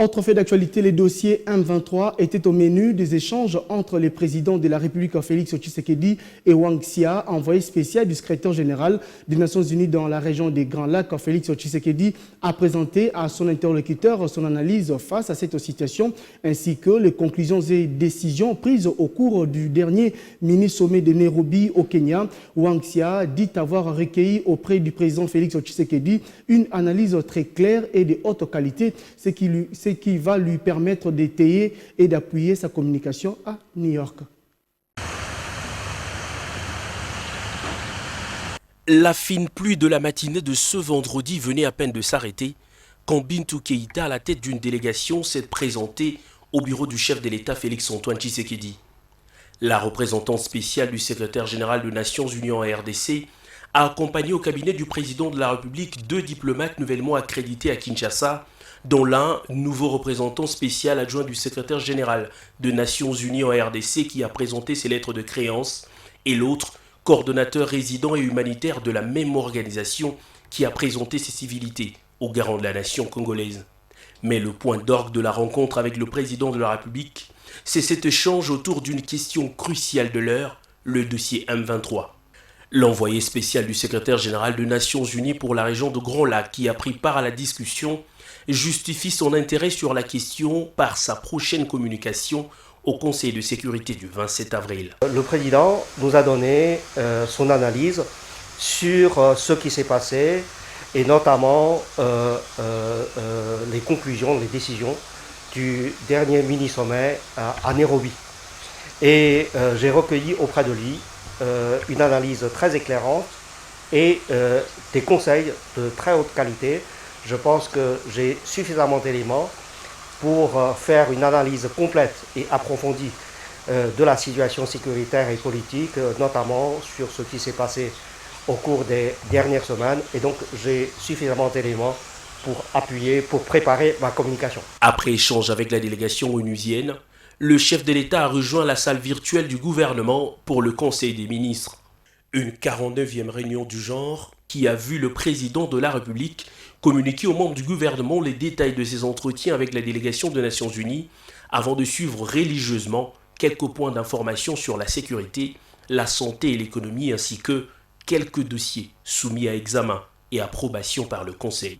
Autre fait d'actualité, les dossiers M23 étaient au menu des échanges entre les présidents de la République Félix Tshisekedi et Wang Xia, envoyé spécial du secrétaire général des Nations Unies dans la région des Grands Lacs. Félix Tshisekedi a présenté à son interlocuteur son analyse face à cette situation ainsi que les conclusions et décisions prises au cours du dernier mini-sommet de Nairobi au Kenya. Wang Xia dit avoir recueilli auprès du président Félix Tshisekedi une analyse très claire et de haute qualité, ce qui va lui permettre d'étayer et d'appuyer sa communication à New York. La fine pluie de la matinée de ce vendredi venait à peine de s'arrêter quand Bintou Keïta, à la tête d'une délégation, s'est présentée au bureau du chef de l'État Félix-Antoine Tshisekedi. La représentante spéciale du secrétaire général des Nations Unies en RDC a accompagné au cabinet du président de la République 2 diplomates nouvellement accrédités à Kinshasa, dont l'un, nouveau représentant spécial adjoint du secrétaire général des Nations Unies en RDC qui a présenté ses lettres de créance, et l'autre, coordonnateur résident et humanitaire de la même organisation qui a présenté ses civilités au garant de la nation congolaise. Mais le point d'orgue de la rencontre avec le président de la République, c'est cet échange autour d'une question cruciale de l'heure, le dossier M23. L'envoyé spécial du secrétaire général des Nations Unies pour la région de Grands Lacs qui a pris part à la discussion justifie son intérêt sur la question par sa prochaine communication au Conseil de sécurité du 27 avril. Le président nous a donné son analyse sur ce qui s'est passé et notamment les conclusions, les décisions du dernier mini-sommet à Nairobi. Et j'ai recueilli auprès de lui une analyse très éclairante et des conseils de très haute qualité. Je pense que j'ai suffisamment d'éléments pour faire une analyse complète et approfondie de la situation sécuritaire et politique, notamment sur ce qui s'est passé au cours des dernières semaines. Et donc, j'ai suffisamment d'éléments pour appuyer, pour préparer ma communication. Après échange avec la délégation onusienne, le chef de l'État a rejoint la salle virtuelle du gouvernement pour le Conseil des ministres. Une 49e réunion du genre qui a vu le président de la République communiquer aux membres du gouvernement les détails de ses entretiens avec la délégation des Nations Unies avant de suivre religieusement quelques points d'information sur la sécurité, la santé et l'économie ainsi que quelques dossiers soumis à examen et approbation par le Conseil.